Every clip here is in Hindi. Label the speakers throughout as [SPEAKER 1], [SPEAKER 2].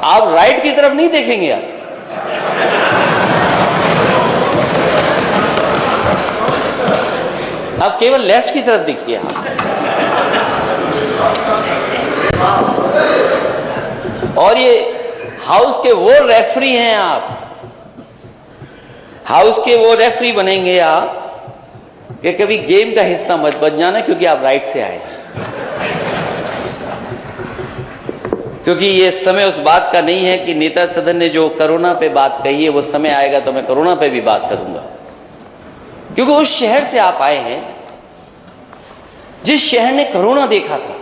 [SPEAKER 1] आप राइट की तरफ नहीं देखेंगे आप केवल लेफ्ट की तरफ देखिए और ये हाउस के वो रेफरी हैं, आप हाउस के वो रेफरी बनेंगे आप कि कभी गेम का हिस्सा मत बन जाना क्योंकि आप राइट से आए। क्योंकि ये समय उस बात का नहीं है कि नेता सदन ने जो कोरोना पे बात कही है वो समय आएगा तो मैं कोरोना पे भी बात करूंगा, क्योंकि उस शहर से आप आए हैं जिस शहर ने कोरोना देखा था।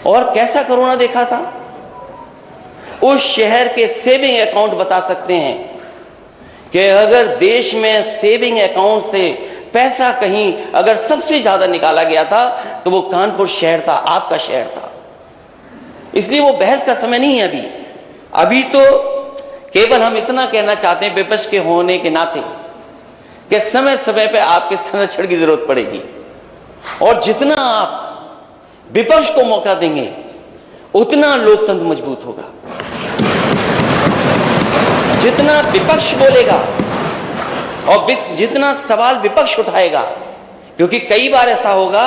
[SPEAKER 1] और कैसा कोरोना देखा था? उस शहर के सेविंग अकाउंट बता सकते हैं कि अगर देश में सेविंग अकाउंट से पैसा कहीं अगर सबसे ज्यादा निकाला गया था तो वो कानपुर शहर था, आपका शहर था। इसलिए वो बहस का समय नहीं है अभी तो केवल हम इतना कहना चाहते हैं विपक्ष के होने के नाते कि समय समय पे आपके संरक्षण की जरूरत पड़ेगी और जितना आप विपक्ष को मौका देंगे उतना लोकतंत्र मजबूत होगा। जितना विपक्ष बोलेगा और जितना सवाल विपक्ष उठाएगा, क्योंकि कई बार ऐसा होगा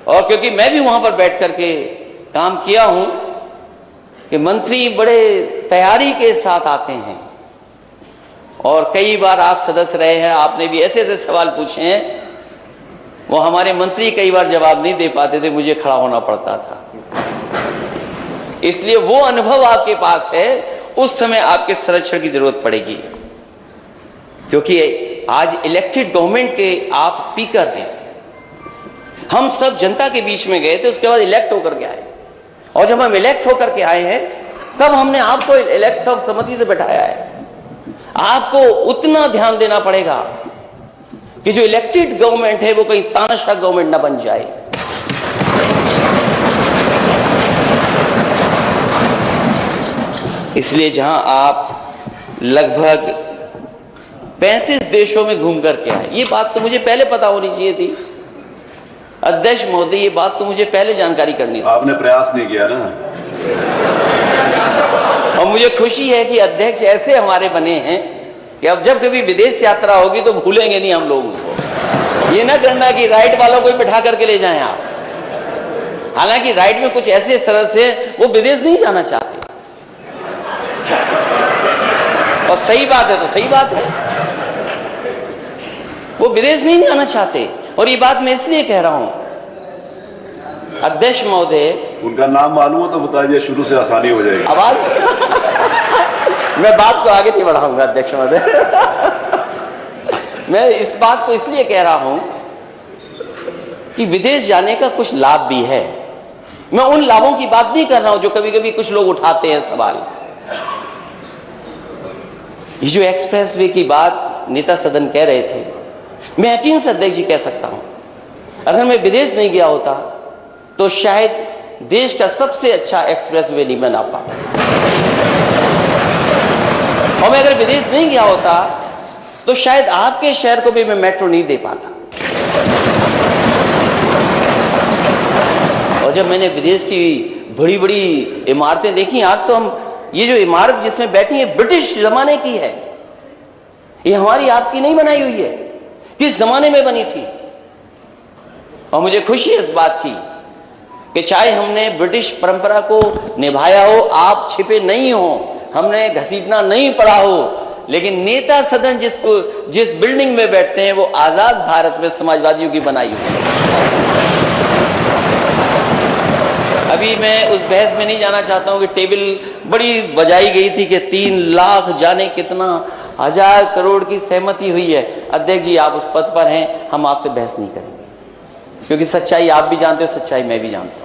[SPEAKER 1] और क्योंकि मैं भी वहां पर बैठ करके काम किया हूं कि मंत्री बड़े तैयारी के साथ आते हैं और कई बार आप सदस्य रहे हैं, आपने भी ऐसे ऐसे सवाल पूछे हैं, वो हमारे मंत्री कई बार जवाब नहीं दे पाते थे, मुझे खड़ा होना पड़ता था। इसलिए वो अनुभव आपके पास है, उस समय आपके संरक्षण की जरूरत पड़ेगी, क्योंकि आज इलेक्टेड गवर्नमेंट के आप स्पीकर हैं। हम सब जनता के बीच में गए थे, उसके बाद इलेक्ट होकर के आए और जब हम इलेक्ट होकर के आए हैं तब हमने आपको इलेक्ट सर्वसम्मति से बैठाया है। आपको उतना ध्यान देना पड़ेगा कि जो इलेक्टेड गवर्नमेंट है वो कहीं तानाशाह गवर्नमेंट ना बन जाए। इसलिए जहां आप लगभग 35 देशों में घूम करके आए, ये बात तो मुझे पहले पता होनी चाहिए थी अध्यक्ष महोदय, ये बात तो मुझे पहले जानकारी करनी थी।
[SPEAKER 2] आपने प्रयास नहीं किया ना।
[SPEAKER 1] और मुझे खुशी है कि अध्यक्ष ऐसे हमारे बने हैं कि अब जब कभी विदेश यात्रा होगी तो भूलेंगे नहीं हम लोगों को। ये ना करना कि राइट वालों को बिठा करके ले जाएं आप। हालांकि राइट में कुछ ऐसे सदस्य हैं वो विदेश नहीं जाना चाहते और सही बात है तो सही बात है, वो विदेश नहीं जाना चाहते। और ये बात मैं इसलिए कह रहा हूं अध्यक्ष महोदय,
[SPEAKER 2] उनका नाम मालूम हो तो बता दिया, शुरू से आसानी हो जाएगी।
[SPEAKER 1] आवाज मैं बात को आगे नहीं बढ़ाऊंगा अध्यक्ष महोदय। मैं इस बात को इसलिए कह रहा हूं कि विदेश जाने का कुछ लाभ भी है। मैं उन लाभों की बात नहीं कर रहा हूं जो कभी कभी कुछ लोग उठाते हैं सवाल। ये जो एक्सप्रेस वे की बात नेता सदन कह रहे थे, मैं यकीन से अध्यक्ष जी कह सकता हूं अगर मैं विदेश नहीं गया होता तो शायद देश का सबसे अच्छा एक्सप्रेस वे नहीं बना पाता, और मैं अगर विदेश नहीं गया होता तो शायद आपके शहर को भी मैं मेट्रो नहीं दे पाता। और जब मैंने विदेश की बड़ी बड़ी इमारतें देखी, आज तो हम ये जो इमारत जिसमें बैठी है ब्रिटिश जमाने की है, ये हमारी आपकी नहीं बनाई हुई है, किस जमाने में बनी थी। और मुझे खुशी है इस बात की कि चाहे हमने ब्रिटिश परंपरा को निभाया हो, आप छिपे नहीं हो, हमने घसीटना नहीं पड़ा हो, लेकिन नेता सदन जिस बिल्डिंग में बैठते हैं वो आजाद भारत में समाजवादियों की बनाई हुई है। अभी मैं उस बहस में नहीं जाना चाहता हूं कि टेबल बड़ी बजाई गई थी कि 3 लाख जाने कितना 1000 करोड़ की सहमति हुई है। अध्यक्ष जी आप उस पद पर हैं, हम आपसे बहस नहीं करेंगे, क्योंकि सच्चाई आप भी जानते हो, सच्चाई मैं भी जानता हूं।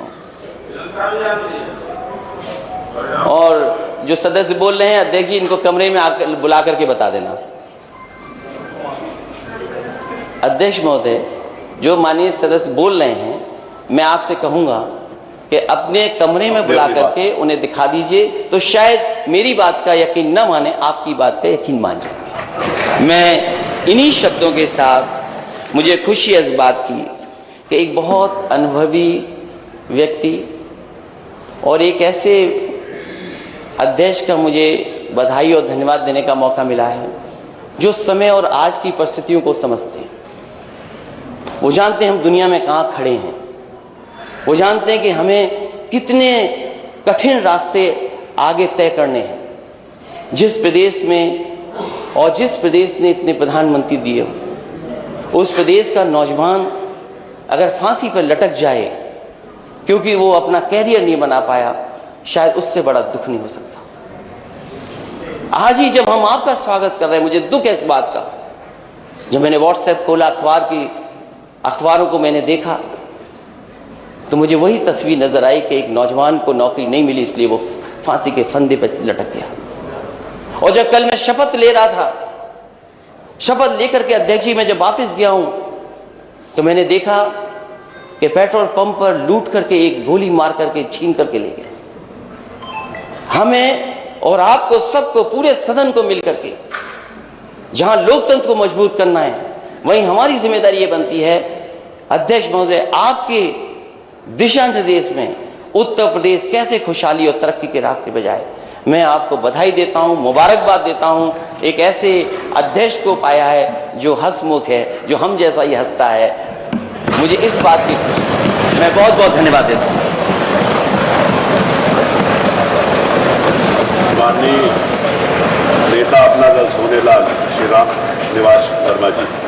[SPEAKER 1] और जो सदस्य बोल रहे हैं अध्यक्ष जी, इनको कमरे में आकर बुला करके बता देना। अध्यक्ष महोदय, जो माननीय सदस्य बोल रहे हैं, मैं आपसे कहूंगा कि अपने कमरे में बुला करके उन्हें दिखा दीजिए, तो शायद मेरी बात का यकीन न माने, आपकी बात का यकीन मान जाएंगे। मैं इन्हीं शब्दों के साथ, मुझे खुशी है इस बात की कि एक बहुत अनुभवी व्यक्ति और एक ऐसे अध्यक्ष का मुझे बधाई और धन्यवाद देने का मौका मिला है, जो समय और आज की परिस्थितियों को समझते हैं। वो जानते हैं हम दुनिया में कहाँ खड़े हैं, वो जानते हैं कि हमें कितने कठिन रास्ते आगे तय करने हैं। जिस प्रदेश में और जिस प्रदेश ने इतने प्रधानमंत्री दिए हो, उस प्रदेश का नौजवान अगर फांसी पर लटक जाए क्योंकि वो अपना कैरियर नहीं बना पाया, शायद उससे बड़ा दुख नहीं हो सकता। आज ही जब हम आपका स्वागत कर रहे हैं, मुझे दुख है इस बात का। जब मैंने व्हाट्सएप खोला, अखबारों को मैंने देखा, तो मुझे वही तस्वीर नजर आई कि एक नौजवान को नौकरी नहीं मिली, इसलिए वो फांसी के फंदे पर लटक गया। और जब कल मैं शपथ ले रहा था, शपथ लेकर के अध्यक्ष जी मैं जब वापस गया हूं, तो मैंने देखा कि पेट्रोल पंप पर लूट करके एक गोली मार करके छीन करके ले गए। हमें और आपको, सबको, पूरे सदन को मिलकर के जहां लोकतंत्र को मजबूत करना है, वहीं हमारी जिम्मेदारी ये बनती है, अध्यक्ष महोदय, आपके दिशा निर्देश में उत्तर प्रदेश कैसे खुशहाली और तरक्की के रास्ते पे जाए। मैं आपको बधाई देता हूं, मुबारकबाद देता हूं। एक ऐसे अध्यक्ष को पाया है जो हंसमुख है, जो हम जैसा ही हंसता है। मुझे इस बात की खुशी है। मैं बहुत बहुत धन्यवाद देता हूं।
[SPEAKER 2] माननीय नेता अपना दल सोनेलाल श्री राम निवास शर्मा जी।